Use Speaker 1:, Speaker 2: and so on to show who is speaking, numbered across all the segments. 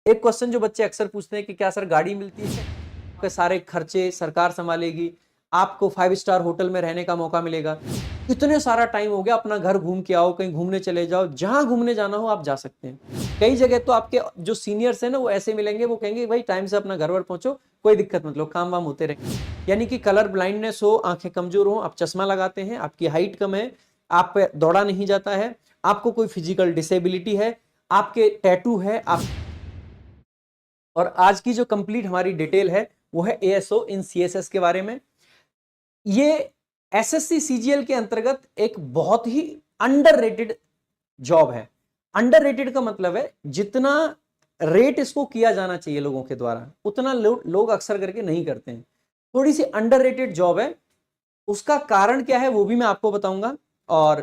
Speaker 1: एक क्वेश्चन जो बच्चे अक्सर पूछते हैं कि क्या सर गाड़ी मिलती है, आपके सारे खर्चे सरकार संभालेगी, आपको 5 स्टार होटल में रहने का मौका मिलेगा, इतने सारा टाइम हो गया, अपना घर घूम के आओ, कहीं घूमने चले जाओ, जहां घूमने जाना हो आप जा सकते हैं। कई जगह तो आपके जो सीनियर्स हैं ना वो ऐसे मिलेंगे, वो कहेंगे भाई टाइम से अपना घर वर पहुंचो, कोई दिक्कत मत लो, काम वाम होते रहे। यानी कि कलर ब्लाइंडनेस हो, आंखें कमजोर हो, आप चश्मा लगाते हैं, आपकी हाइट कम है, आप पे दौड़ा नहीं जाता है, आपको कोई फिजिकल डिसेबिलिटी है, आपके टैटू है, आप। और आज की जो कंप्लीट हमारी डिटेल है वो है एएसओ इन सीएसएस के बारे में। ये एसएससी सीजीएल के अंतर्गत एक बहुत ही अंडररेटेड जॉब है। अंडररेटेड का मतलब है जितना रेट इसको किया जाना चाहिए लोगों के द्वारा, उतना लोग अक्सर करके नहीं करते हैं। थोड़ी सी अंडररेटेड जॉब है। उसका कारण क्या है वो भी मैं आपको बताऊंगा, और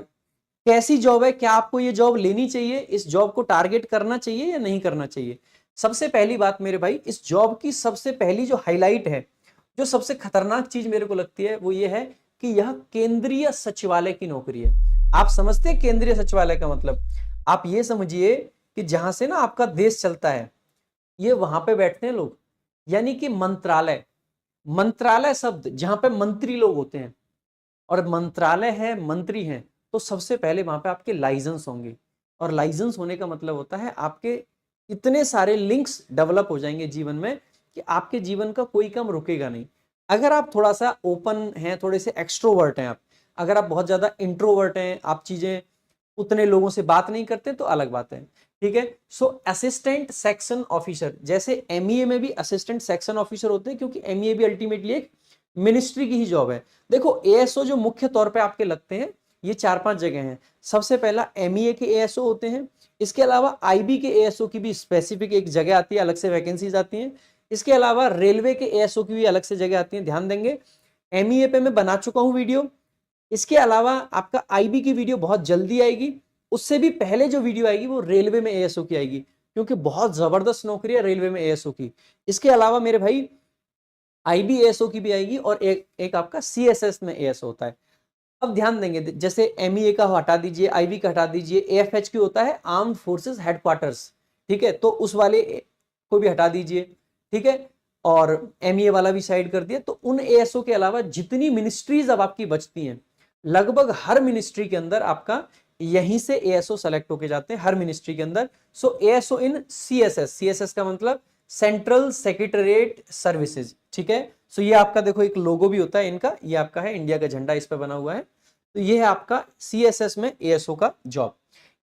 Speaker 1: कैसी जॉब है, क्या आपको ये जॉब लेनी चाहिए, इस जॉब को टारगेट करना चाहिए या नहीं करना चाहिए। सबसे पहली बात मेरे भाई, इस जॉब की सबसे पहली जो हाईलाइट है, जो सबसे खतरनाक चीज मेरे को लगती है वो ये है कि यह केंद्रीय सचिवालय की नौकरी है। आप समझते हैं केंद्रीय सचिवालय का मतलब? आप ये समझिए कि जहां से ना आपका देश चलता है, ये वहां पे बैठते हैं लोग, यानी कि मंत्रालय। मंत्रालय शब्द जहां पे मंत्री लोग होते हैं, और मंत्रालय है, मंत्री हैं, तो सबसे पहले वहां पे आपके लाइसेंस होंगे। और लाइसेंस होने का मतलब होता है आपके इतने सारे लिंक्स डेवलप हो जाएंगे जीवन में कि आपके जीवन का कोई काम रुकेगा नहीं। अगर आप थोड़ा सा ओपन हैं, थोड़े से एक्सट्रोवर्ट हैं आप, अगर आप बहुत ज्यादा इंट्रोवर्ट हैं, आप चीजें उतने लोगों से बात नहीं करते, तो अलग बात है। ठीक है। सो असिस्टेंट सेक्शन ऑफिसर, जैसे एमईए में भी असिस्टेंट सेक्शन ऑफिसर होते हैं, क्योंकि एमईए भी अल्टीमेटली एक मिनिस्ट्री की ही जॉब है। देखो एएसओ जो मुख्य तौर पे आपके लगते हैं, ये 4-5 जगह हैं। सबसे पहला एमईए के एएसओ होते हैं। इसके अलावा आईबी के एएसओ की भी स्पेसिफिक एक जगह आती है, अलग से वैकेंसीज आती हैं। इसके अलावा रेलवे के एएसओ की भी अलग से जगह आती है, ध्यान देंगे। एमईए पे मैं बना चुका हूं वीडियो। इसके अलावा आपका आईबी की वीडियो बहुत जल्दी आएगी। उससे भी पहले जो वीडियो आएगी वो रेलवे में एएसओ की आएगी, क्योंकि बहुत जबरदस्त नौकरी है रेलवे में एएसओ की। इसके अलावा मेरे भाई आईबी एएसओ की भी आएगी, और एक आपका सीएसएस में एएसओ होता है। अब ध्यान देंगे, जैसे एमईए का हटा दीजिए, आईबी का हटा दीजिए, एएफएच की होता है आर्म्ड फोर्सेस हेडक्वार्टर्स, ठीक है, तो उस वाले को भी हटा दीजिए। ठीक है। और एमईए वाला भी साइड कर दिया। तो उन एएसओ के अलावा जितनी मिनिस्ट्रीज अब आपकी बचती हैं, लगभग हर मिनिस्ट्री के अंदर आपका यहीं से एएसओ सेलेक्ट होके जाते हैं, हर मिनिस्ट्री के अंदर। सो एएसओ इन सीएसएस, सीएसएस का मतलब सेंट्रल सेक्रेटरीट सर्विसेज। ठीक है। सो ये आपका देखो एक लोगो भी होता है इनका, ये आपका है इंडिया का झंडा इस पे बना हुआ है। तो ये है आपका सीएसएस में एएसओ का जॉब।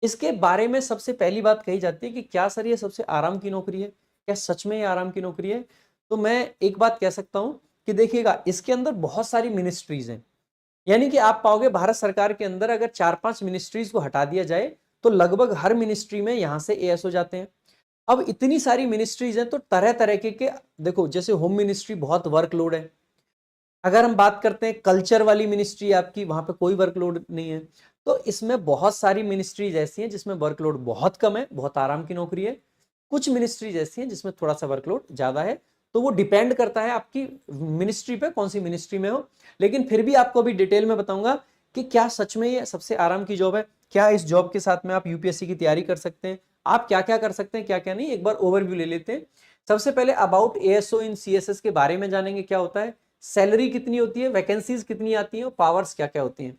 Speaker 1: इसके बारे में सबसे पहली बात कही जाती है कि क्या सर ये सबसे आराम की नौकरी है, क्या सच में ये आराम की नौकरी है? तो मैं एक बात कह सकता हूं कि देखिएगा, इसके अंदर बहुत सारी मिनिस्ट्रीज हैं। यानी कि आप पाओगे भारत सरकार के अंदर अगर 4-5 मिनिस्ट्रीज को हटा दिया जाए, तो लगभग हर मिनिस्ट्री में यहां से एएसओ जाते हैं। अब इतनी सारी मिनिस्ट्रीज हैं, तो तरह तरह के देखो, जैसे होम मिनिस्ट्री बहुत वर्कलोड है। अगर हम बात करते हैं कल्चर वाली मिनिस्ट्री आपकी, वहां पे कोई वर्कलोड नहीं है। तो इसमें बहुत सारी मिनिस्ट्रीज ऐसी हैं जिसमें वर्कलोड बहुत कम है, बहुत आराम की नौकरी है। कुछ मिनिस्ट्रीज ऐसी हैं जिसमें थोड़ा सा वर्कलोड ज्यादा है। तो वो डिपेंड करता है आपकी मिनिस्ट्री पे, कौन सी मिनिस्ट्री में हो। लेकिन फिर भी आपको अभी डिटेल में बताऊंगा कि क्या सच में ये सबसे आराम की जॉब है, क्या इस जॉब के साथ में आप यूपीएससी की तैयारी कर सकते हैं, आप क्या क्या कर सकते हैं, क्या क्या नहीं, एक बार ओवरव्यू ले लेते हैं। सबसे पहले अबाउट एएसओ इन सीएसएस के बारे में जानेंगे, क्या होता है, सैलरी कितनी होती है, वैकेंसीज कितनी आती हैं, पावर्स क्या क्या होती हैं,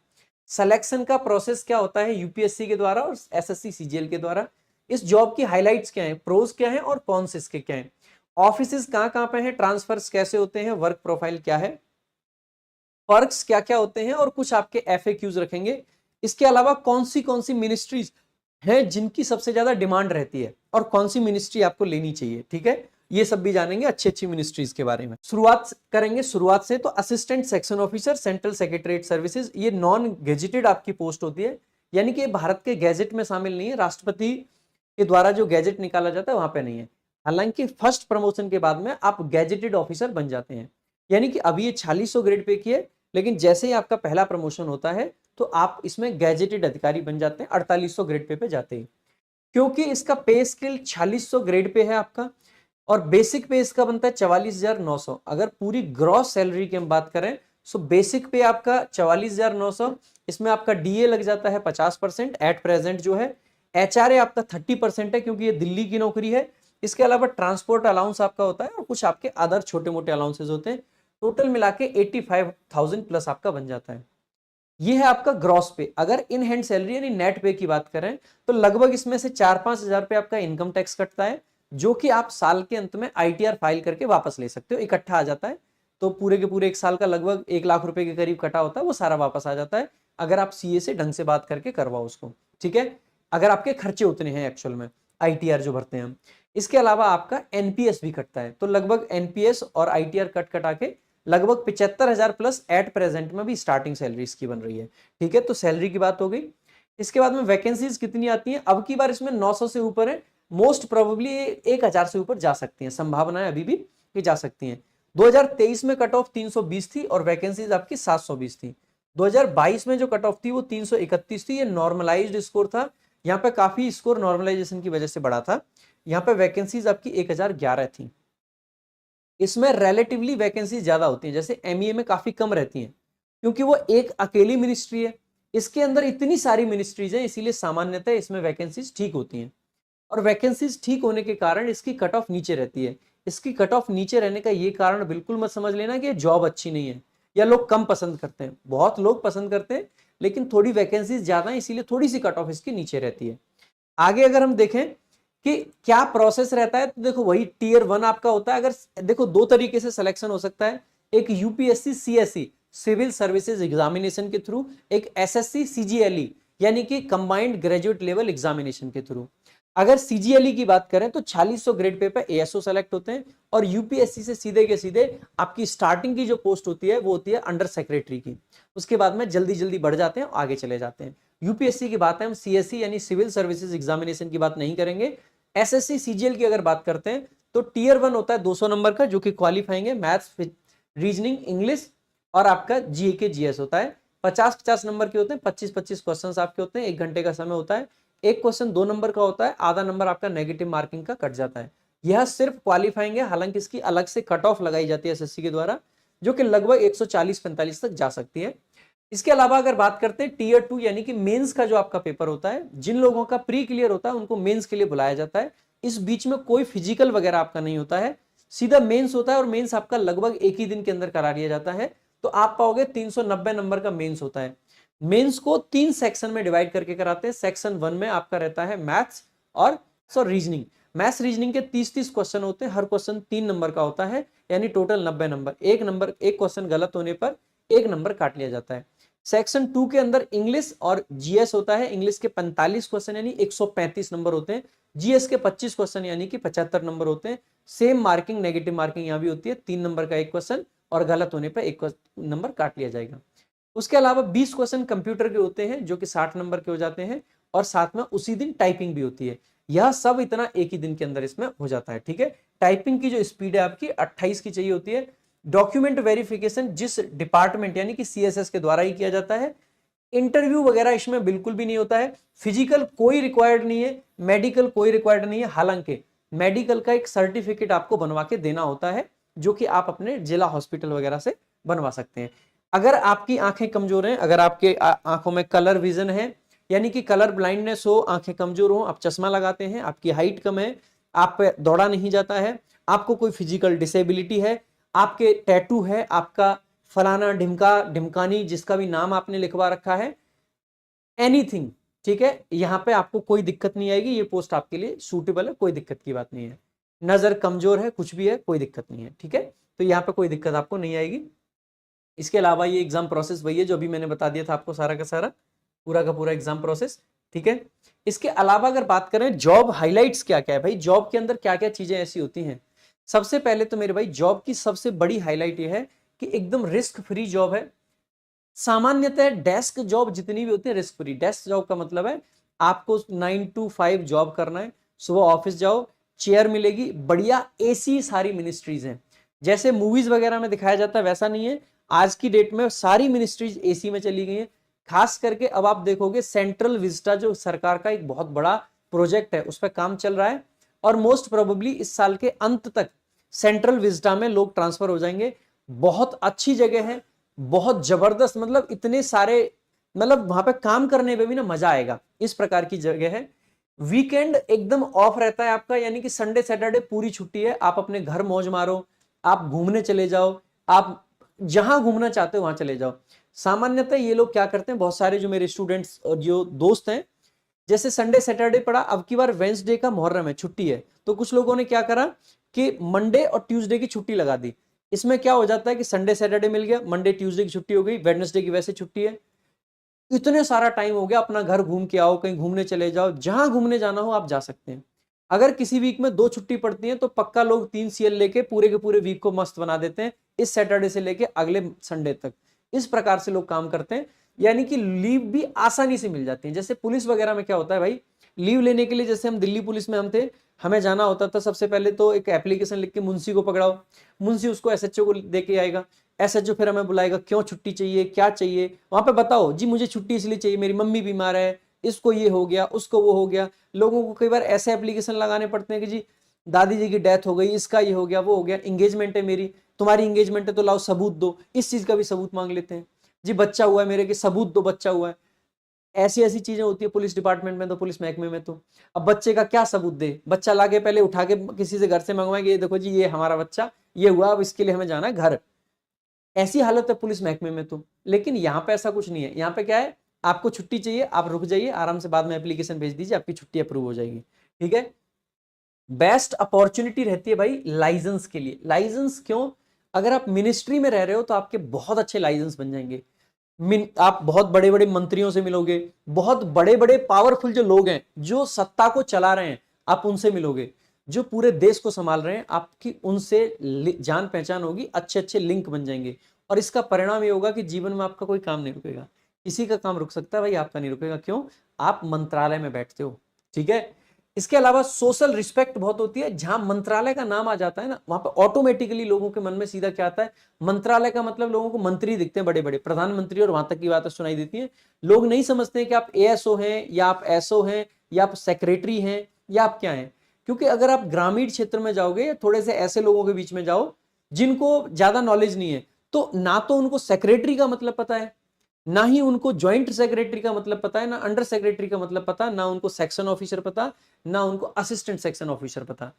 Speaker 1: सिलेक्शन का प्रोसेस क्या होता है यूपीएससी के द्वारा और एसएससी सीजीएल के द्वारा, इस जॉब की हाइलाइट्स क्या है, प्रोज क्या है और कॉन्स इसके क्या है, ऑफिसेस कहां पे हैं, ट्रांसफर्स कैसे होते हैं, वर्क प्रोफाइल क्या है, पर्क्स क्या क्या होते हैं, और कुछ आपके एफएक्यूज रखेंगे। इसके अलावा कौन सी मिनिस्ट्रीज हैं जिनकी सबसे ज्यादा डिमांड रहती है, और कौन सी मिनिस्ट्री आपको लेनी चाहिए। ठीक है। ये सब भी जानेंगे, अच्छी अच्छी मिनिस्ट्रीज के बारे में। शुरुआत करेंगे शुरुआत से। तो assistant section officer central secretariat services, ये नॉन गेजेटेड आपकी पोस्ट होती है, यानी कि भारत के गैजेट में शामिल नहीं है, राष्ट्रपति के द्वारा जो गैजेट निकाला जाता है वहां पे नहीं है। हालांकि फर्स्ट प्रमोशन के बाद में आप गैजेटेड ऑफिसर बन जाते हैं, यानी कि अभी ये 4600 ग्रेड पे की है, लेकिन जैसे ही आपका पहला प्रमोशन होता है तो आप इसमें गैजेटेड अधिकारी बन जाते हैं, 4800 ग्रेड पे जाते हैं। क्योंकि इसका पे स्केल 4600 ग्रेड पे है आपका, और बेसिक पे इसका बनता है 44,900। अगर पूरी ग्रॉस सैलरी की हम बात करें, सो बेसिक पे आपका 44,900, इसमें आपका डीए लग जाता है 50% एट प्रेजेंट जो है, एचआरए आपका 30% है, क्योंकि ये दिल्ली की नौकरी है, इसके अलावा ट्रांसपोर्ट अलाउंस आपका होता है और कुछ आपके अदर छोटे मोटे अलाउंसेज होते हैं। टोटल मिला के 85,000 प्लस आपका बन जाता है। ये है आपका ग्रॉस पे। अगर इन हैंड सैलरी यानी नेट पे की बात करें तो लगभग इसमें से 4-5 हजार पे आपका इनकम टैक्स कटता है, जो कि आप साल के अंत में आईटीआर फाइल करके वापस ले सकते हो, इकट्ठा आ जाता है। तो पूरे के पूरे एक साल का लगभग 1 लाख रुपए के करीब कटा होता है, वो सारा वापस आ जाता है अगर आप सीए से ढंग से बात करके करवाओ उसको, ठीक है। अगर आपके खर्चे उतने हैं एक्चुअल में, आईटीआर जो भरते हैं हम। इसके अलावा आपका एनपीएस भी कटता है, तो लगभग एनपीएस और आईटीआर कट कटा के लगभग 75,000 प्लस एट प्रेजेंट में भी स्टार्टिंग सैलरी इसकी बन रही है, ठीक है। तो सैलरी की बात हो गई। इसके बाद में वैकेंसीज कितनी आती हैं, अब की बार इसमें 900 से ऊपर है, मोस्ट प्रोबेबली 1,000 से ऊपर जा सकती हैं, संभावना है अभी भी कि जा सकती हैं। 2023 में कट ऑफ 320 थी और वैकेंसीज आपकी 720 थी। 2022 में जो कट ऑफ थी वो 331 थी, ये नॉर्मलाइज्ड स्कोर था। यहाँ पे काफी स्कोर नॉर्मलाइजेशन की वजह से बढ़ा था। यहाँ पे वैकेंसीज आपकी 1011 थी। इसमें रिलेटिवली वैकेंसी ज्यादा होती है, जैसे एमईए में काफी कम रहती हैं, क्योंकि वो एक अकेली मिनिस्ट्री है। इसके अंदर इतनी सारी मिनिस्ट्रीज हैं, इसीलिए सामान्यतः इसमें वैकेंसीज ठीक होती हैं। और वैकेंसीज ठीक होने के कारण इसकी कट ऑफ नीचे रहती है। इसकी कट ऑफ नीचे रहने का ये कारण बिल्कुल मत समझ लेना कि जॉब अच्छी नहीं है या लोग कम पसंद करते हैं। बहुत लोग पसंद करते हैं, लेकिन थोड़ी वैकेंसीज ज्यादा है, इसीलिए थोड़ी सी कट ऑफ इसकी नीचे रहती है। आगे अगर हम देखें कि क्या प्रोसेस रहता है, तो देखो वही टीयर 1 आपका होता है। अगर देखो 2 तरीके से सिलेक्शन हो सकता है, एक UPSC CSC civil services examination के थ्रू, एक एसएससी सीजीएलई यानी कि कंबाइंड ग्रेजुएट लेवल एग्जामिनेशन के थ्रू। अगर सीजीएलई की बात करें तो 4600 ग्रेड पे एएसओ सेलेक्ट होते हैं, और यूपीएससी से सीधे के सीधे आपकी स्टार्टिंग की जो पोस्ट होती है वो होती है अंडर सेक्रेटरी की। उसके बाद में जल्दी जल्दी बढ़ जाते हैं, आगे चले जाते हैं। यूपीएससी की बात है, हम सीएससी यानी सिविल सर्विसेज एग्जामिनेशन की बात नहीं करेंगे। एसएससी सीजीएल की अगर बात करते हैं तो टीयर 1 होता है 200 नंबर का, जो कि क्वालिफाइंग है, मैथ्स, रीजनिंग, इंग्लिश और आपका जीए के जीएस होता है। 50-50 नंबर के होते हैं, 25-25 क्वेश्चन आपके होते हैं, 1 घंटे का समय होता है। एक क्वेश्चन 2 नंबर का होता है, आधा नंबर आपका नेगेटिव मार्किंग का कट जाता है। यह सिर्फ क्वालिफाइंग है, हालांकि इसकी अलग से कट ऑफ लगाई जाती है एसएससी के द्वारा, जो कि लगभग 140-45 तक जा सकती है। इसके अलावा अगर बात करते हैं टीयर 2 यानी कि मेंस का जो आपका पेपर होता है, जिन लोगों का प्री क्लियर होता है उनको मेंस के लिए बुलाया जाता है। इस बीच में कोई फिजिकल वगैरह आपका नहीं होता है, सीधा मेंस होता है, और मेंस आपका लगभग एक ही दिन के अंदर करा लिया जाता है। तो आप पाओगे 390 नंबर का मेंस होता है। मेंस को 3 सेक्शन में डिवाइड करके कराते हैं। सेक्शन 1 में आपका रहता है मैथ्स और रीजनिंग। मैथ्स रीजनिंग के 30-30 क्वेश्चन होते हैं, हर क्वेश्चन 3 नंबर का होता है, यानी टोटल 90 नंबर। एक क्वेश्चन गलत होने पर 1 नंबर काट लिया जाता है। सेक्शन 2 के अंदर इंग्लिश और जीएस होता है। इंग्लिश के 45 क्वेश्चन यानी 135 नंबर होते हैं, जीएस के 25 क्वेश्चन यानी कि 75 नंबर होते हैं। सेम मार्किंग, नेगेटिव मार्किंग यहां भी होती है, 3 नंबर का एक क्वेश्चन, और गलत होने पर 1 नंबर काट लिया जाएगा। उसके अलावा 20 क्वेश्चन कंप्यूटर के होते हैं, जो कि 60 नंबर के हो जाते हैं, और साथ में उसी दिन टाइपिंग भी होती है। यह सब इतना एक ही दिन के अंदर इसमें हो जाता है, ठीक है। टाइपिंग की जो स्पीड है आपकी 28 की चाहिए होती है। डॉक्यूमेंट वेरिफिकेशन जिस डिपार्टमेंट यानी कि सीएसएस के द्वारा ही किया जाता है। इंटरव्यू वगैरह इसमें बिल्कुल भी नहीं होता है। फिजिकल कोई रिक्वायर्ड नहीं है, मेडिकल कोई रिक्वायर्ड नहीं है। हालांकि मेडिकल का एक सर्टिफिकेट आपको बनवा के देना होता है, जो कि आप अपने जिला हॉस्पिटल वगैरह से बनवा सकते हैं। अगर आपकी आंखें कमजोर हैं, अगर आपके आंखों में कलर विजन है यानी कि कलर ब्लाइंडनेस हो, आंखें कमजोर हो, आप चश्मा लगाते हैं, आपकी हाइट कम है, आप पे दौड़ा नहीं जाता है, आपको कोई फिजिकल डिसेबिलिटी है, आपके टैटू है, आपका फलाना ढिमका ढिमकानी जिसका भी नाम आपने लिखवा रखा है, एनीथिंग, ठीक है, यहां पे आपको कोई दिक्कत नहीं आएगी। ये पोस्ट आपके लिए सूटेबल है, कोई दिक्कत की बात नहीं है। नजर कमजोर है, कुछ भी है, कोई दिक्कत नहीं है, ठीक है। तो यहाँ पे कोई दिक्कत आपको नहीं आएगी। इसके अलावा ये एग्जाम प्रोसेस वही है जो अभी मैंने बता दिया था आपको, सारा का सारा पूरा का पूरा एग्जाम प्रोसेस, ठीक है। इसके अलावा अगर बात करें जॉब हाइलाइट्स क्या क्या है भाई, जॉब के अंदर क्या क्या चीजें ऐसी होती हैं। सबसे पहले तो मेरे भाई जॉब की सबसे बड़ी हाईलाइट ये है कि एकदम रिस्क फ्री जॉब है। सामान्यतः डेस्क जॉब जितनी भी होती है रिस्क फ्री। डेस्क जॉब का मतलब है आपको 9 to 5 जॉब करना है, सुबह ऑफिस जाओ, चेयर मिलेगी, बढ़िया एसी, सारी मिनिस्ट्रीज हैं। जैसे मूवीज वगैरह में दिखाया जाता है वैसा नहीं है, आज की डेट में सारी मिनिस्ट्रीज एसी में चली गई हैं। खास करके अब आप देखोगे सेंट्रल विस्टा जो सरकार का एक बहुत बड़ा प्रोजेक्ट है, उस पर काम चल रहा है, और मोस्ट प्रोबेबली इस साल के अंत तक सेंट्रल विस्टा में लोग ट्रांसफर हो जाएंगे। बहुत अच्छी जगह है, बहुत जबरदस्त, मतलब इतने सारे, मतलब वहां पे काम करने में भी ना मजा आएगा, इस प्रकार की जगह है। वीकेंड एकदम ऑफ रहता है आपका, यानी कि संडे सैटरडे पूरी छुट्टी है, आप अपने घर मौज मारो, आप घूमने चले जाओ, आप जहां घूमना चाहते हो वहां चले जाओ। सामान्यतः ये लोग क्या करते हैं, बहुत सारे जो मेरे स्टूडेंट्स और जो दोस्त हैं, जैसे संडे सैटरडे पड़ा, अब की बार वेंसडे का मुहर्रम है, छुट्टी है, तो कुछ लोगों ने क्या करा कि मंडे और ट्यूसडे की छुट्टी लगा दी। इसमें क्या हो जाता है कि संडे सैटरडे मिल गया, मंडे ट्यूसडे की छुट्टी हो गई, वेडनेसडे की वैसे छुट्टी है, इतने सारा टाइम हो गया, अपना घर घूम के आओ, कहीं घूमने चले जाओ, जहां घूमने जाना हो आप जा सकते हैं। अगर किसी वीक में 2 छुट्टी पड़ती है तो पक्का लोग 3 सीएल लेके पूरे के पूरे वीक को मस्त बना देते हैं, इस सैटरडे से लेके अगले संडे तक। इस प्रकार से लोग काम करते हैं, यानी कि लीव भी आसानी से मिल जाती है। जैसे पुलिस वगैरह में क्या होता है भाई, लीव लेने के लिए, जैसे हम दिल्ली पुलिस में हम थे, हमें जाना होता था, सबसे पहले तो एक एप्लीकेशन लिख के मुंशी को पकड़ाओ, मुंशी उसको एसएचओ को दे के आएगा, एसएचओ फिर हमें बुलाएगा, क्यों छुट्टी चाहिए, क्या चाहिए, वहां पे बताओ जी मुझे छुट्टी इसलिए चाहिए, मेरी मम्मी बीमार है, इसको ये हो गया, उसको वो हो गया। लोगों को कई बार ऐसे एप्लीकेशन लगाने पड़ते हैं कि जी दादी जी की डेथ हो गई, इसका ये हो गया, वो हो गया, एंगेजमेंट है मेरी, तुम्हारी एंगेजमेंट है तो लाओ सबूत दो, इस चीज का भी सबूत मांग लेते हैं, जी बच्चा हुआ है मेरे के सबूत दो, बच्चा हुआ है। ऐसी ऐसी चीजें होती है पुलिस डिपार्टमेंट में, तो पुलिस महकमे में तो अब बच्चे का क्या सबूत दे, बच्चा लाके पहले उठा के किसी से घर से मंगवाएंगे, ये देखो जी ये हमारा बच्चा, ये हुआ, अब इसके लिए हमें जाना है घर। ऐसी हालत है पुलिस महकमे में तो। लेकिन यहाँ पे ऐसा कुछ नहीं है, यहाँ पे क्या है, आपको छुट्टी चाहिए, आप रुक जाइए आराम से, बाद में एप्लीकेशन भेज दीजिए, आपकी छुट्टी अप्रूव हो जाएगी। ठीक है। बेस्ट अपॉर्चुनिटी रहती है भाई लाइसेंस के लिए। लाइसेंस क्यों, अगर आप मिनिस्ट्री में रह रहे हो तो आपके बहुत अच्छे लाइसेंस बन जाएंगे, आप बहुत बड़े बड़े मंत्रियों से मिलोगे, बहुत बड़े बड़े पावरफुल जो लोग हैं जो सत्ता को चला रहे हैं, आप उनसे मिलोगे, जो पूरे देश को संभाल रहे हैं, आपकी उनसे जान पहचान होगी, अच्छे अच्छे लिंक बन जाएंगे, और इसका परिणाम ये होगा कि जीवन में आपका कोई काम नहीं रुकेगा। किसी का काम रुक सकता है भाई, आपका नहीं रुकेगा। क्यों, आप मंत्रालय में बैठते हो। ठीक है। इसके अलावा सोशल रिस्पेक्ट बहुत होती है, जहां मंत्रालय का नाम आ जाता है ना, वहां पर ऑटोमेटिकली लोगों के मन में सीधा क्या आता है, मंत्रालय का मतलब लोगों को मंत्री दिखते हैं, बड़े बड़े प्रधानमंत्री, और वहां तक की बातें सुनाई देती हैं। लोग नहीं समझते कि आप एएसओ हैं, या आप एसओ हैं, या आप सेक्रेटरी हैं, या आप क्या हैं। क्योंकि अगर आप ग्रामीण क्षेत्र में जाओगे, या थोड़े से ऐसे लोगों के बीच में जाओ जिनको ज्यादा नॉलेज नहीं है, तो ना तो उनको सेक्रेटरी का मतलब पता है, ना ही उनको ज्वाइंट सेक्रेटरी का मतलब पता है, ना अंडर सेक्रेटरी का मतलब पता, ना उनको सेक्शन ऑफिसर पता, ना उनको असिस्टेंट सेक्शन ऑफिसर पता।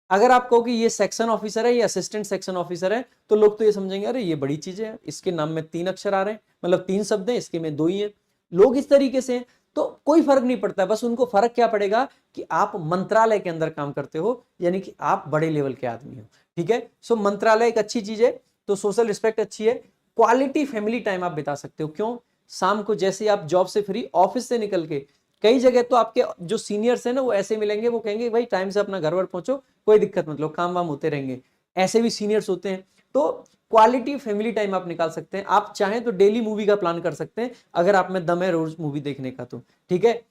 Speaker 1: अगर आप कहो कि ये सेक्शन ऑफिसर है, ये असिस्टेंट सेक्शन ऑफिसर है, तो लोग तो ये समझेंगे अरे ये बड़ी चीज है, इसके नाम में 3 अक्षर आ रहे हैं, मतलब 3 शब्द हैं, इसके में 2 ही है। लोग इस तरीके से हैं, तो कोई फर्क नहीं पड़ता, बस उनको फर्क क्या पड़ेगा कि आप मंत्रालय के अंदर काम करते हो, यानी कि आप बड़े लेवल के आदमी हो। ठीक है। सो मंत्रालय एक अच्छी चीज है, तो सोशल रिस्पेक्ट अच्छी है। क्वालिटी फैमिली टाइम आप बिता सकते हो। क्यों, शाम को जैसे आप जॉब से फ्री, ऑफिस से निकल के, कई जगह तो आपके जो सीनियर्स हैं ना, वो ऐसे मिलेंगे, वो कहेंगे भाई टाइम से अपना घर वर पहुंचो, कोई दिक्कत मत लो, काम वाम होते रहेंगे। ऐसे भी सीनियर्स होते हैं। तो क्वालिटी फैमिली टाइम आप निकाल सकते हैं। आप चाहें तो डेली मूवी का प्लान कर सकते हैं, अगर आप में दम है रोज मूवी देखने का तो। ठीक है।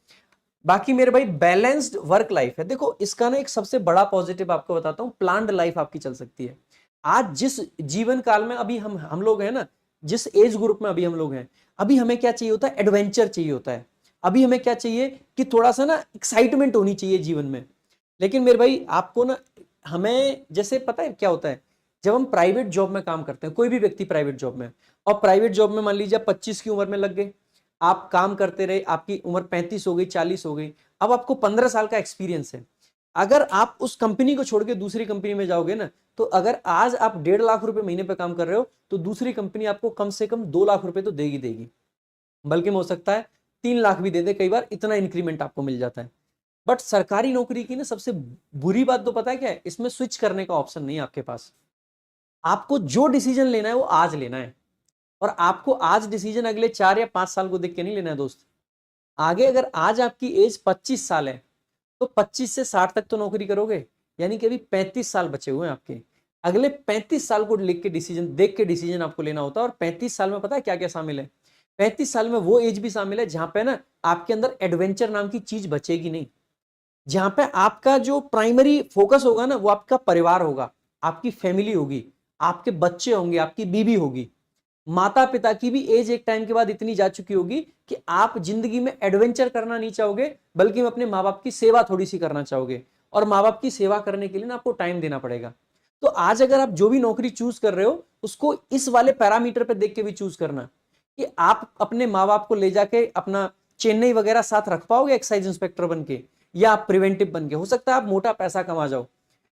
Speaker 1: बाकी मेरे भाई बैलेंस्ड वर्क लाइफ है। देखो इसका ना एक सबसे बड़ा पॉजिटिव आपको बताता हूं, प्लान्ड लाइफ आपकी चल सकती है। आज जिस जीवन काल में अभी हम लोग हैं ना, जिस एज ग्रुप में अभी हम लोग हैं, अभी हमें क्या चाहिए होता है, एडवेंचर चाहिए होता है। अभी हमें क्या चाहिए कि थोड़ा सा ना एक्साइटमेंट होनी चाहिए जीवन में। लेकिन मेरे भाई आपको ना, हमें जैसे पता है क्या होता है, जब हम प्राइवेट जॉब में काम करते हैं, कोई भी व्यक्ति प्राइवेट जॉब में, और प्राइवेट जॉब में मान लीजिए 25 की उम्र में लग गए, आप काम करते रहे, आपकी उम्र 35 हो गई, 40 हो गई, अब आपको 15 साल का एक्सपीरियंस है। अगर आप उस कंपनी को छोड़ के दूसरी कंपनी में जाओगे ना, तो अगर आज आप 1.5 लाख रुपए महीने पे काम कर रहे हो, तो दूसरी कंपनी आपको कम से कम 2 लाख रुपए तो देगी देगी, बल्कि हो सकता है 3 लाख भी दे दे कई बार, इतना इंक्रीमेंट आपको मिल जाता है। बट सरकारी नौकरी की ना सबसे बुरी बात तो पता है क्या है, इसमें स्विच करने का ऑप्शन नहीं है आपके पास। आपको जो डिसीजन लेना है वो आज लेना है, और आपको आज डिसीजन अगले 4 या 5 साल को देख के नहीं लेना है दोस्त। आगे अगर आज आपकी एज 25 साल है, तो 25 से 60 तक तो नौकरी करोगे, यानी कि अभी 35 साल बचे हुए हैं आपके। अगले 35 साल को लिख के डिसीजन, देख के डिसीजन आपको लेना होता है। और 35 साल में पता है क्या क्या शामिल है, 35 साल में वो एज भी शामिल है जहां पे ना आपके अंदर एडवेंचर नाम की चीज बचेगी नहीं, जहां पे आपका जो प्राइमरी फोकस होगा ना, वो आपका परिवार होगा, आपकी फैमिली होगी, आपके बच्चे होंगे, आपकी बीवी होगी। माता पिता की भी एज एक टाइम के बाद इतनी जा चुकी होगी कि आप जिंदगी में एडवेंचर करना नहीं चाहोगे, बल्कि अपने माँ बाप की सेवा थोड़ी सी करना चाहोगे। और माँ बाप की सेवा करने के लिए ना आपको टाइम देना पड़ेगा। तो आज अगर आप जो भी नौकरी चूज कर रहे हो, उसको इस वाले पैरामीटर पे देख के भी चूज करना, कि आप अपने माँ बाप को ले जाके अपना चेन्नई वगैरह साथ रख पाओगे एक्साइज इंस्पेक्टर बन के, या आप प्रिवेंटिव बन गए। हो सकता है आप मोटा पैसा कमा जाओ।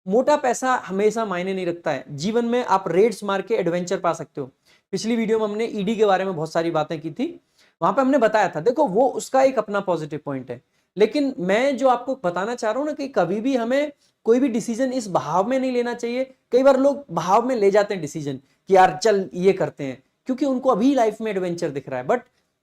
Speaker 1: मोटा पैसा हमेशा मायने नहीं रखता है जीवन में, आप रेड्स मार के एडवेंचर पा सकते हो। पिछली वीडियो में हमने ईडी के बारे में बहुत सारी बातें की थी, वहां पे हमने बताया था, देखो वो उसका एक अपना पॉजिटिव पॉइंट है। लेकिन मैं जो आपको बताना चाह रहा हूं ना कि कभी भी हमें कोई भी डिसीजन इस भाव में नहीं लेना चाहिए। कई बार लोग भाव में ले जाते हैं डिसीजन कि यार चल ये करते हैं, क्योंकि उनको अभी लाइफ में एडवेंचर दिख रहा है। बट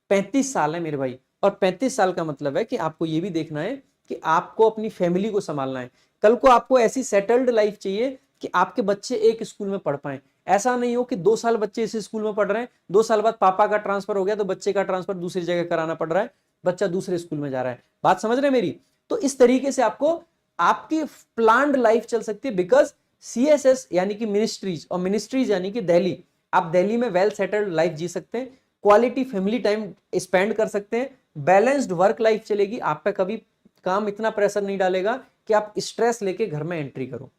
Speaker 1: 35 साल है मेरे भाई, और 35 साल का मतलब है कि आपको ये भी देखना है कि आपको अपनी फैमिली को संभालना है। कल को आपको ऐसी सेटल्ड लाइफ चाहिए कि आपके बच्चे एक स्कूल में पढ़ पाए। ऐसा नहीं हो कि 2 साल बच्चे इस स्कूल में पढ़ रहे हैं, 2 साल बाद पापा का ट्रांसफर हो गया तो बच्चे का ट्रांसफर दूसरी जगह कराना पड़ रहा है, बच्चा दूसरे स्कूल में जा रहा है। बात समझ रहे हैं मेरी? तो इस तरीके से आपको आपकी प्लान्ड लाइफ चल सकती है, बिकॉज सीएसएस यानी कि मिनिस्ट्रीज, और मिनिस्ट्रीज यानी कि दिल्ली, आप दिल्ली में वेल सेटल्ड लाइफ जी सकते हैं, क्वालिटी फैमिली टाइम स्पेंड कर सकते हैं, बैलेंस्ड वर्क लाइफ चलेगी, आप पे कभी काम इतना प्रेशर नहीं डालेगा कि आप स्ट्रेस लेके घर में एंट्री करो।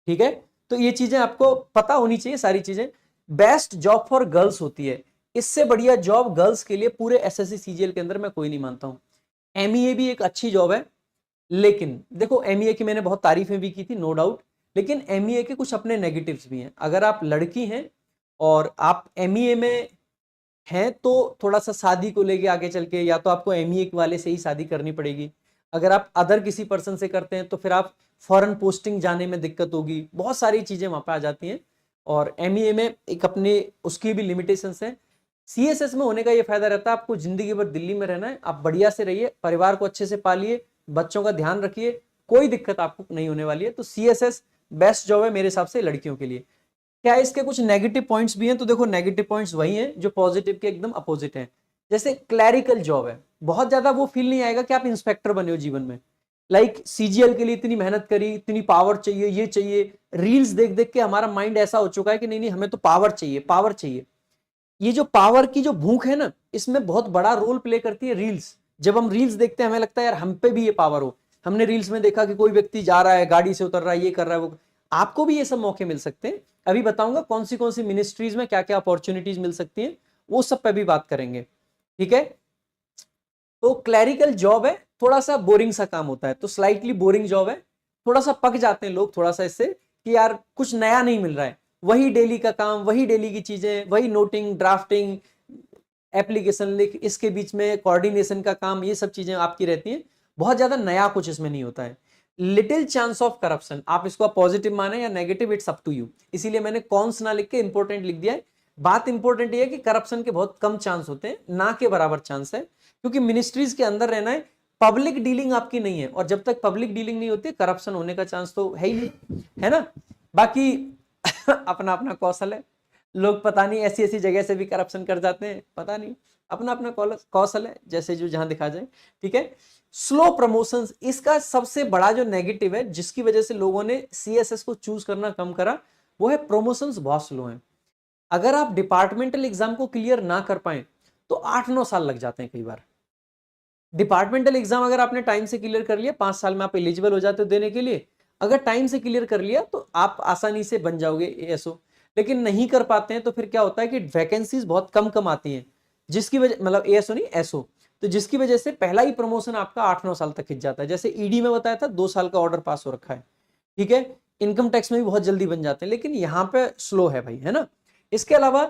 Speaker 1: ठीक है, तो ये चीजें आपको पता होनी चाहिए सारी चीजें। बेस्ट जॉब फॉर गर्ल्स होती है, इससे बढ़िया जॉब गर्ल्स के लिए पूरे एसएससी सीजीएल के अंदर मैं कोई नहीं मानता हूं। एमईए भी एक अच्छी जॉब है, लेकिन देखो एमईए की मैंने बहुत तारीफें भी की थी, नो डाउट, लेकिन एमईए के कुछ अपने नेगेटिव्स भी हैं। अगर आप लड़की हैं और आप एमईए में हैं तो थोड़ा सा शादी को लेके आगे चल के या तो आपको एमईए वाले से ही शादी करनी पड़ेगी। अगर आप अदर किसी पर्सन से करते हैं तो फिर आप फॉरेन पोस्टिंग जाने में दिक्कत होगी, बहुत सारी चीजें वहां पे आ जाती हैं। और एमईए में एक अपने उसकी भी लिमिटेशंस हैं। सीएसएस में होने का ये फायदा रहता है, आपको जिंदगी भर दिल्ली में रहना है, आप बढ़िया से रहिए, परिवार को अच्छे से पालिए, बच्चों का ध्यान रखिए, कोई दिक्कत आपको नहीं होने वाली है। तो सीएसएस बेस्ट जॉब है मेरे हिसाब से लड़कियों के लिए। क्या इसके कुछ नेगेटिव पॉइंट्स भी हैं? तो देखो नेगेटिव पॉइंट्स वही हैं जो पॉजिटिव के एकदम अपोजिट हैं। जैसे क्लैरिकल जॉब है, बहुत ज्यादा वो फील नहीं आएगा कि आप इंस्पेक्टर बने हो जीवन में। लाइक सीजीएल के लिए इतनी मेहनत करी, इतनी पावर चाहिए, ये चाहिए, रील्स देख देख के हमारा माइंड ऐसा हो चुका है कि नहीं नहीं हमें तो पावर चाहिए, पावर चाहिए। ये जो पावर की जो भूख है ना, इसमें बहुत बड़ा रोल प्ले करती है रील्स। जब हम रील्स देखते हैं हमें लगता है यार हम पे भी ये पावर हो। हमने रील्स में देखा कि कोई व्यक्ति जा रहा है, गाड़ी से उतर रहा है, ये कर रहा है, वो, आपको भी ये सब मौके मिल सकते हैं। अभी बताऊंगा कौन सी मिनिस्ट्रीज में क्या क्या अपॉर्चुनिटीज मिल सकती हैं, वो सब पे भी बात करेंगे। ठीक है, तो क्लैरिकल जॉब है, थोड़ा सा बोरिंग सा काम होता है, तो स्लाइटली बोरिंग जॉब है, थोड़ा सा पक जाते हैं लोग थोड़ा सा इससे कि यार कुछ नया नहीं मिल रहा है, वही डेली का काम, वही डेली की चीजें, वही नोटिंग, ड्राफ्टिंग, एप्लीकेशन लिख, इसके बीच में कोऑर्डिनेशन का काम, ये सब चीजें आपकी रहती हैं। बहुत ज्यादा नया कुछ इसमें नहीं होता है। लिटिल चांस ऑफ करप्शन, आप इसको पॉजिटिव माने या negative, it's up to you. इसीलिए मैंने कॉन्स ना लिख के इंपॉर्टेंट लिख दिया है। बात इंपॉर्टेंट ये है कि करप्शन के बहुत कम चांस होते हैं, ना के बराबर चांस है, क्योंकि मिनिस्ट्रीज के अंदर रहना है, पब्लिक डीलिंग आपकी नहीं है, और जब तक पब्लिक डीलिंग नहीं होती करप्शन होने का चांस तो है ही नहीं, है ना। बाकी अपना अपना कौशल है, लोग पता नहीं ऐसी ऐसी जगह से भी करप्शन कर जाते हैं, पता नहीं, अपना अपना कौशल है, जैसे जो जहां दिखा जाए। ठीक है, स्लो प्रमोशंस, इसका सबसे बड़ा जो नेगेटिव है जिसकी वजह से लोगों ने सीएसएस को चूज करना कम करा, वो है प्रमोशंस बहुत स्लो हैं। अगर आप डिपार्टमेंटल एग्जाम को क्लियर ना कर पाए तो 8-9 साल लग जाते हैं कई बार। डिपार्टमेंटल एग्जाम अगर आपने टाइम से क्लियर कर लिया, 5 साल में आप एलिजिबल हो जाते हो देने के लिए। अगर टाइम से क्लियर कर लिया तो आप आसानी से बन जाओगे एएसओ। लेकिन नहीं कर पाते हैं तो फिर क्या होता है कि वैकेंसीज बहुत कम कम आती हैं, जिसकी वजह, मतलब एएसओ नहीं एसओ, तो जिसकी वजह से पहला ही प्रमोशन आपका 8-9 साल तक खिंच जाता है। जैसे ईडी में बताया था 2 साल का ऑर्डर पास हो रखा है। ठीक है, इनकम टैक्स में भी बहुत जल्दी बन जाते हैं, लेकिन यहाँ पे स्लो है भाई, है ना। इसके अलावा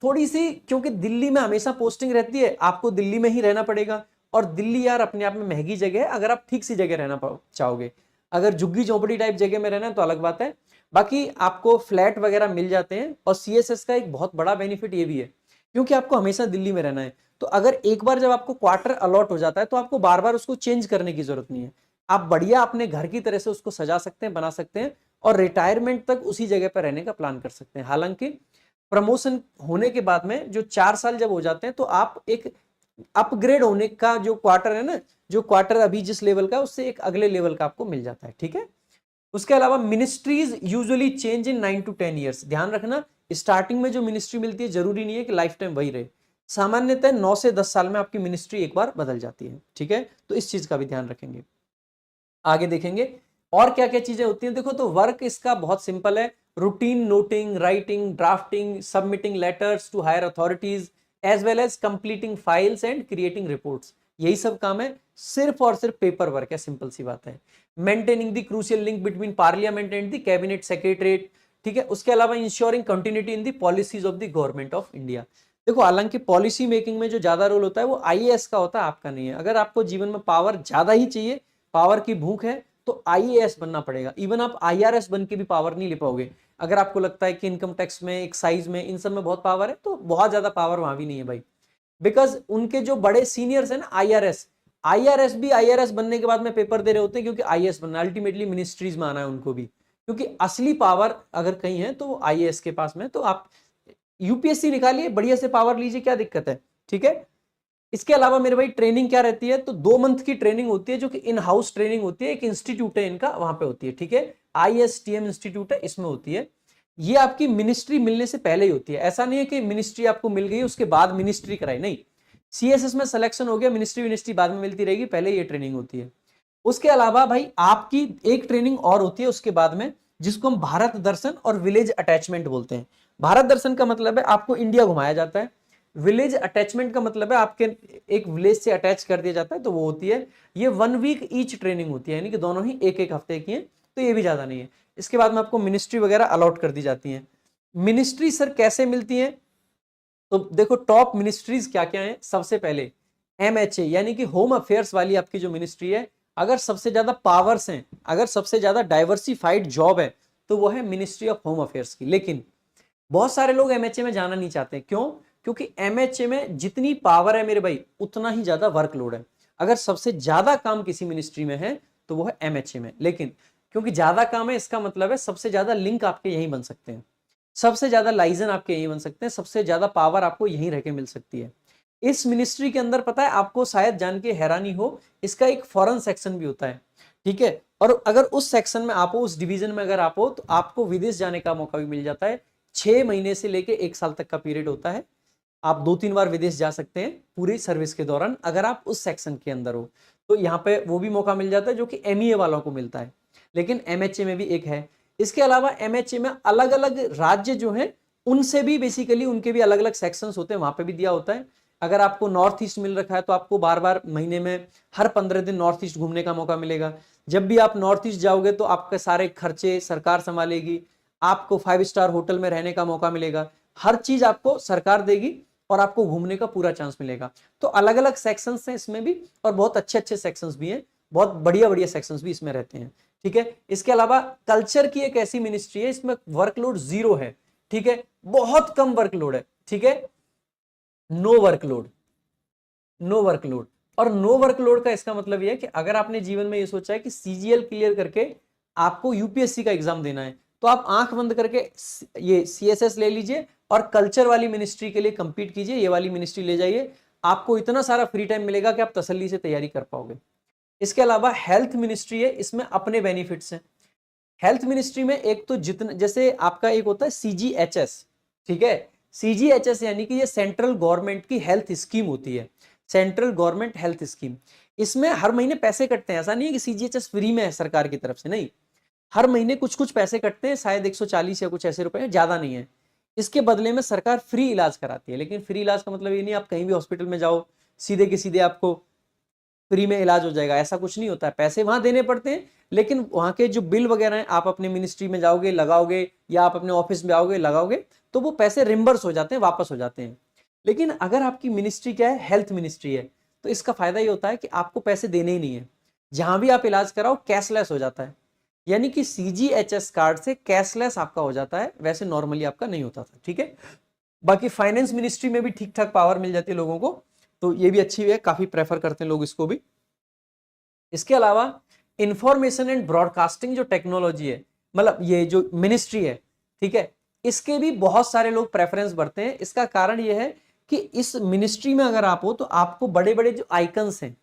Speaker 1: थोड़ी सी, क्योंकि दिल्ली में हमेशा पोस्टिंग रहती है, आपको दिल्ली में ही रहना पड़ेगा, और दिल्ली यार अपने आप में महंगी जगह है अगर आप ठीक सी जगह रहना चाहोगे। अगर झुग्गी झोंपड़ी टाइप जगह में रहना है तो अलग बात है, बाकी आपको फ्लैट वगैरह मिल जाते हैं। और सीएसएस का एक बहुत बड़ा बेनिफिट ये भी है, क्योंकि आपको हमेशा दिल्ली में रहना है, तो अगर एक बार जब आपको क्वार्टर अलॉट हो जाता है तो आपको बार बार उसको चेंज करने की जरूरत नहीं है। आप बढ़िया अपने घर की तरह से उसको सजा सकते हैं, बना सकते हैं, और रिटायरमेंट तक उसी जगह पर रहने का प्लान कर सकते हैं। हालांकि प्रमोशन होने के बाद में जो 4 साल जब हो जाते हैं तो आप एक अपग्रेड होने का जो क्वार्टर है ना, जो क्वार्टर अभी जिस लेवल का, उससे एक अगले लेवल का आपको मिल जाता है। ठीक है, उसके अलावा ministries usually change in 9 to 10 years. ध्यान रखना, स्टार्टिंग में जो मिनिस्ट्री मिलती है जरूरी नहीं है कि लाइफ टाइम वही रहे, सामान्यतः 9 से 10 साल में आपकी मिनिस्ट्री एक बार बदल जाती है। ठीक है, तो इस चीज का भी ध्यान रखेंगे। आगे देखेंगे और क्या क्या चीजें होती हैं। देखो, तो वर्क इसका बहुत सिंपल है, routine noting, writing, drafting, submitting letters to higher authorities, as well as completing files and creating reports, यही सब काम है। सिर्फ और सिर्फ पेपर वर्क है, सिंपल सी बात है। Maintaining the crucial link between parliament and the cabinet secretariat, ठीक है। उसके अलावा ensuring continuity in the policies of the government of India. देखो हालांकि पॉलिसी मेकिंग में जो ज्यादा रोल होता है वो आईएएस का होता है, आपका नहीं है। अगर आपको जीवन में पावर ज्यादा ही चाहिए, पावर की भूख है, तो आईएएस बनना पड़ेगा। इवन आप आईआरएस बन के भी पावर नहीं ले पाओगे। अगर आपको लगता है कि इनकम टैक्स में, एक्साइज में, इन सब में बहुत पावर है, तो बहुत ज्यादा पावर वहां भी नहीं है भाई। बिकॉज उनके जो बड़े सीनियर्स है ना, आईआरएस, आईआरएस भी आईआरएस बनने के बाद में पेपर दे रहे होते हैं, क्योंकि आईएएस बनना अल्टीमेटली मिनिस्ट्रीज में आना है उनको भी, क्योंकि असली पावर अगर कहीं है तो वो आईएएस के पास में। तो आप यूपीएससी निकालिए, बढ़िया से पावर लीजिए, क्या दिक्कत है, ठीक है। इसके अलावा मेरे भाई ट्रेनिंग क्या रहती है, तो 2 मंथ की ट्रेनिंग होती है, जो कि इन हाउस ट्रेनिंग होती है। एक इंस्टीट्यूट है इनका, वहां पे होती है, ठीक है, आईएसटीएम इंस्टीट्यूट है, इसमें होती है। ये आपकी मिनिस्ट्री मिलने से पहले ही होती है। ऐसा नहीं है कि मिनिस्ट्री आपको मिल गई उसके बाद मिनिस्ट्री कराई, नहीं। सीएसएस में सिलेक्शन हो गया, मिनिस्ट्री बाद में मिलती रहेगी, पहले ये ट्रेनिंग होती है। उसके अलावा भाई आपकी एक ट्रेनिंग और होती है उसके बाद में, जिसको हम भारत दर्शन और विलेज अटैचमेंट बोलते हैं। भारत दर्शन का मतलब है आपको इंडिया घुमाया जाता है, विलेज अटैचमेंट का मतलब है आपके एक विलेज से अटैच कर दिया जाता है, तो वो होती है। ये 1 वीक ईच ट्रेनिंग होती है, यानी कि दोनों ही एक एक हफ्ते की है, तो ये भी ज्यादा नहीं है। इसके बाद में आपको मिनिस्ट्री वगैरह अलॉट कर दी जाती है। मिनिस्ट्री सर कैसे मिलती है, तो देखो टॉप मिनिस्ट्रीज क्या क्या है। सबसे पहले एमएचए, यानी कि होम अफेयर्स वाली आपकी जो मिनिस्ट्री है, अगर सबसे ज्यादा पावर्स हैं, अगर सबसे ज्यादा डाइवर्सिफाइड जॉब है, तो वो है मिनिस्ट्री ऑफ होम अफेयर्स की। लेकिन बहुत सारे लोग एमएचए में जाना नहीं चाहते, क्यों? क्योंकि एमएचए में जितनी पावर है मेरे भाई, उतना ही ज्यादा वर्कलोड है। अगर सबसे ज्यादा काम किसी मिनिस्ट्री में है तो वो है एमएचए में। लेकिन क्योंकि ज्यादा काम है, इसका मतलब है सबसे ज्यादा लिंक आपके यहीं बन सकते हैं, सबसे ज्यादा लाइजन आपके यहीं बन सकते हैं, सबसे ज्यादा पावर आपको यहीं रह के मिल सकती है। इस मिनिस्ट्री के अंदर पता है आपको, शायद जान के हैरानी हो, इसका एक फॉरेन सेक्शन भी होता है, ठीक है। और अगर उस सेक्शन में आप हो, उस डिवीजन में अगर आप हो, तो आपको विदेश जाने का मौका भी मिल जाता है। 6 महीने से लेके 1 साल तक का पीरियड होता है। आप 2-3 बार विदेश जा सकते हैं पूरी सर्विस के दौरान, अगर आप उस सेक्शन के अंदर हो। तो यहाँ पे वो भी मौका मिल जाता है, जो कि एमईए वालों को मिलता है। लेकिन एमएचए में भी एक है। इसके अलावा एमएचए में अलग अलग राज्य जो है, उनसे भी बेसिकली उनके भी अलग अलग सेक्शंस होते हैं, वहां पे भी दिया होता है। अगर आपको नॉर्थ ईस्ट मिल रखा है, तो आपको बार बार महीने में हर 15 दिन नॉर्थ ईस्ट घूमने का मौका मिलेगा। जब भी आप नॉर्थ ईस्ट जाओगे तो आपके सारे खर्चे सरकार संभालेगी, आपको 5 स्टार होटल में रहने का मौका मिलेगा, हर चीज आपको सरकार देगी, और आपको घूमने का पूरा चांस मिलेगा। तो अलग अलग सेक्शंस हैं इसमें भी, और बहुत अच्छे अच्छे सेक्शंस भी हैं, बहुत बढ़िया बढ़िया सेक्शंस भी इसमें रहते हैं, ठीक है। इसके अलावा कल्चर की एक ऐसी मिनिस्ट्री है, इसमें वर्कलोड 0 है, ठीक है, बहुत कम वर्कलोड है, ठीक है। No workload, no workload. और नो वर्कलोड का इसका मतलब यह है कि अगर आपने जीवन में ये सोचा है कि सीजीएल क्लियर करके आपको यूपीएससी का एग्जाम देना है, तो आप आंख बंद करके ये सीएसएस ले लीजिए और कल्चर वाली मिनिस्ट्री के लिए कंपीट कीजिए, ये वाली मिनिस्ट्री ले जाइए। आपको इतना सारा फ्री टाइम मिलेगा कि आप तसल्ली से तैयारी कर पाओगे। इसके अलावा हेल्थ मिनिस्ट्री है, इसमें अपने बेनिफिट्स हैं। हेल्थ मिनिस्ट्री में एक तो जितना, जैसे आपका एक होता है सीजीएचएस, ठीक है। सीजीएचएस यानी कि ये सेंट्रल गवर्नमेंट की हेल्थ स्कीम होती है, सेंट्रल गवर्नमेंट हेल्थ स्कीम। इसमें हर महीने पैसे कटते हैं, ऐसा नहीं है कि सीजीएचएस फ्री में है सरकार की तरफ से, नहीं। हर महीने कुछ कुछ पैसे कटते हैं, शायद 140 या कुछ ऐसे रुपए, ज्यादा नहीं है। इसके बदले में सरकार फ्री इलाज कराती है। लेकिन फ्री इलाज का मतलब ये नहीं आप कहीं भी हॉस्पिटल में जाओ, सीधे के सीधे आपको फ्री में इलाज हो जाएगा, ऐसा कुछ नहीं होता है। पैसे वहां देने पड़ते हैं, लेकिन वहां के जो बिल वगैरह हैं, आप अपने मिनिस्ट्री में जाओगे लगाओगे, या आप अपने ऑफिस में आओगे लगाओगे, तो वो पैसे रिम्बर्स हो जाते हैं, वापस हो जाते हैं। लेकिन अगर आपकी मिनिस्ट्री क्या है, हेल्थ मिनिस्ट्री है, तो इसका फायदा ये होता है कि आपको पैसे देने ही नहीं है। जहां भी आप इलाज कराओ कैशलेस हो जाता है, यानी कि सीजीएचएस कार्ड से कैशलेस आपका हो जाता है, वैसे नॉर्मली आपका नहीं होता था, ठीक है। बाकी फाइनेंस मिनिस्ट्री में भी ठीक ठाक पावर मिल जाती है लोगों को, तो ये भी अच्छी है, काफी प्रेफर करते हैं लोग इसको भी। इसके अलावा इंफॉर्मेशन एंड ब्रॉडकास्टिंग जो टेक्नोलॉजी है, मतलब ये जो मिनिस्ट्री है, ठीक है, इसके भी बहुत सारे लोग प्रेफरेंस बढ़ते हैं। इसका कारण यह है कि इस मिनिस्ट्री में अगर आप हो, तो आपको बड़े बड़े जो आइकन्स हैं,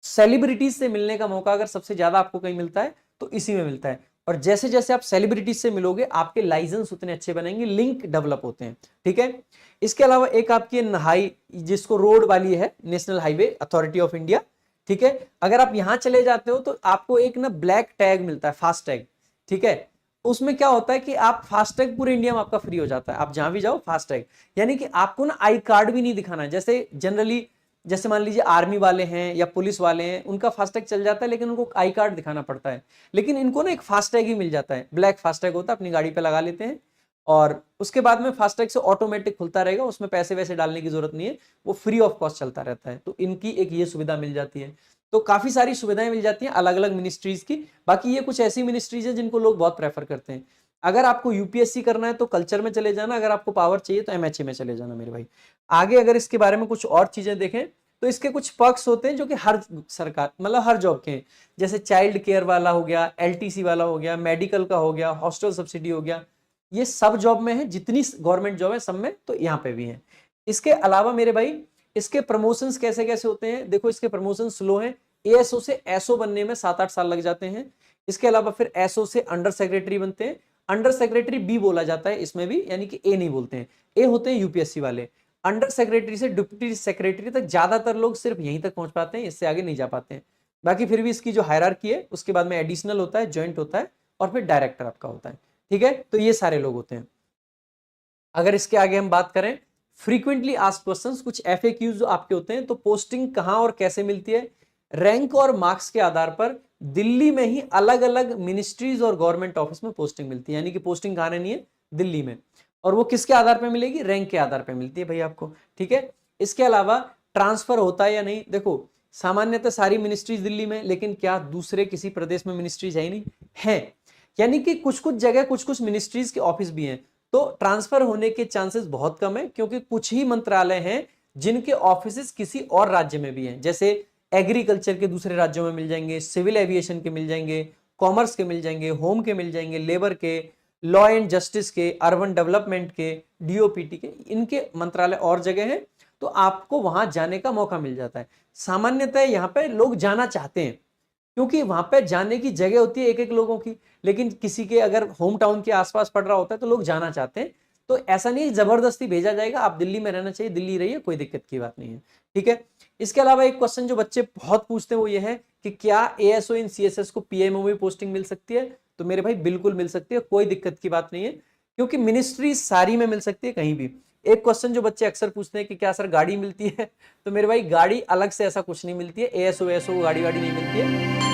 Speaker 1: सेलिब्रिटीज से मिलने का मौका अगर सबसे ज्यादा आपको कहीं मिलता है तो इसी में मिलता है। और जैसे जैसे आप सेलिब्रिटीज से मिलोगे, आपके लाइसेंस उतने अच्छे बनेंगे, लिंक डेवलप होते हैं, ठीक है। इसके अलावा एक आपकी नहाई, जिसको रोड वाली है, national highway authority of India, ठीक है। अगर आप यहां चले जाते हो तो आपको एक ना ब्लैक टैग मिलता है, फास्ट टैग, ठीक है। उसमें क्या होता है कि आप फास्ट टैग पूरे इंडिया में आपका फ्री हो जाता है, आप जहां भी जाओ फास्ट टैग, यानी कि आपको ना आई कार्ड भी नहीं दिखाना है। जैसे जनरली जैसे मान लीजिए आर्मी वाले हैं या पुलिस वाले हैं, उनका फास्टैग चल जाता है लेकिन उनको आई कार्ड दिखाना पड़ता है। लेकिन इनको ना एक फास्टैग ही मिल जाता है, ब्लैक फास्टैग होता है, अपनी गाड़ी पे लगा लेते हैं और उसके बाद में फास्टैग से ऑटोमेटिक खुलता रहेगा, उसमें पैसे वैसे डालने की जरूरत नहीं है, वो फ्री ऑफ कॉस्ट चलता रहता है। तो इनकी एक ये सुविधा मिल जाती है। तो काफी सारी सुविधाएं मिल जाती हैं अलग अलग मिनिस्ट्रीज की। बाकी ये कुछ ऐसी मिनिस्ट्रीज है जिनको लोग बहुत प्रेफर करते हैं। अगर आपको यूपीएससी करना है तो कल्चर में चले जाना, अगर आपको पावर चाहिए तो एमएचए में चले जाना मेरे भाई। आगे अगर इसके बारे में कुछ और चीजें देखें तो इसके कुछ पक्ष होते हैं जो कि हर सरकार मतलब हर जॉब के हैं। जैसे चाइल्ड केयर वाला हो गया, एलटीसी वाला हो गया, मेडिकल का हो गया, हॉस्टल सब्सिडी हो गया, ये सब जॉब में है, जितनी गवर्नमेंट जॉब है सब में, तो यहाँ पे भी है। इसके अलावा मेरे भाई इसके प्रमोशंस कैसे कैसे होते हैं, देखो इसके प्रमोशन स्लो हैं। एएसओ से एसओ बनने में 7-8 साल लग जाते हैं। इसके अलावा फिर एसओ से अंडर सेक्रेटरी बनते हैं। अंडर सेक्रेटरी बी बोला जाता है इसमें भी, यानी कि ए नहीं बोलते हैं, ए होते हैं यूपीएससी वाले। अंडर सेक्रेटरी से डिप्टी सेक्रेटरी तक ज्यादातर लोग सिर्फ यहीं तक पहुंच पाते हैं, इससे आगे नहीं जा पाते हैं। बाकी फिर भी इसकी जो हायरार्की है उसके बाद में एडिशनल होता है, ज्वाइंट होता है और फिर डायरेक्टर आपका होता है। ठीक है, तो ये सारे लोग होते हैं। अगर इसके आगे हम बात करें फ्रीक्वेंटली आस्क्ड क्वेश्चंस, कुछ एफएक्यूज जो आपके होते हैं, तो पोस्टिंग कहां और कैसे मिलती है, रैंक और मार्क्स के आधार पर दिल्ली में ही अलग अलग मिनिस्ट्रीज और गवर्नमेंट ऑफिस में पोस्टिंग मिलती है। यानी कि पोस्टिंग कहां रहनी है, दिल्ली में। और वो किसके आधार पर मिलेगी, रैंक के आधार पर मिलती है भाई आपको। ठीक है, इसके अलावा ट्रांसफर होता है या नहीं, देखो सामान्यतः सारी मिनिस्ट्रीज दिल्ली में, लेकिन क्या दूसरे किसी प्रदेश में मिनिस्ट्रीज है ही नहीं, है। यानी कि कुछ कुछ जगह कुछ कुछ मिनिस्ट्रीज के ऑफिस भी हैं, तो ट्रांसफर होने के चांसेस बहुत कम है, क्योंकि कुछ ही मंत्रालय हैं जिनके ऑफिस किसी और राज्य में भी हैं। जैसे एग्रीकल्चर के दूसरे राज्यों में मिल जाएंगे, सिविल एविएशन के मिल जाएंगे, कॉमर्स के मिल जाएंगे, होम के मिल जाएंगे, लेबर के, लॉ एंड जस्टिस के, अर्बन डेवलपमेंट के, डीओपीटी के, इनके मंत्रालय और जगह है, तो आपको वहां जाने का मौका मिल जाता है। सामान्यतः यहाँ पे लोग जाना चाहते हैं, क्योंकि वहां पे जाने की जगह होती है एक एक लोगों की, लेकिन किसी के अगर होम टाउन के आसपास पड़ रहा होता है तो लोग जाना चाहते हैं। तो ऐसा नहीं जबरदस्ती भेजा जाएगा, आप दिल्ली में रहना चाहिए, दिल्ली रहिए, कोई दिक्कत की बात नहीं है। ठीक है, इसके अलावा एक क्वेश्चन जो बच्चे बहुत पूछते हैं वो ये है कि क्या एएसओ इन सीएसएस को पीएमओ में पोस्टिंग मिल सकती है, तो मेरे भाई बिल्कुल मिल सकती है, कोई दिक्कत की बात नहीं है, क्योंकि मिनिस्ट्री सारी में मिल सकती है कहीं भी। एक क्वेश्चन जो बच्चे अक्सर पूछते हैं कि क्या सर गाड़ी मिलती है, तो मेरे भाई गाड़ी अलग से ऐसा कुछ नहीं मिलती है, एएसओ एसओ गाड़ी वाड़ी नहीं मिलती है।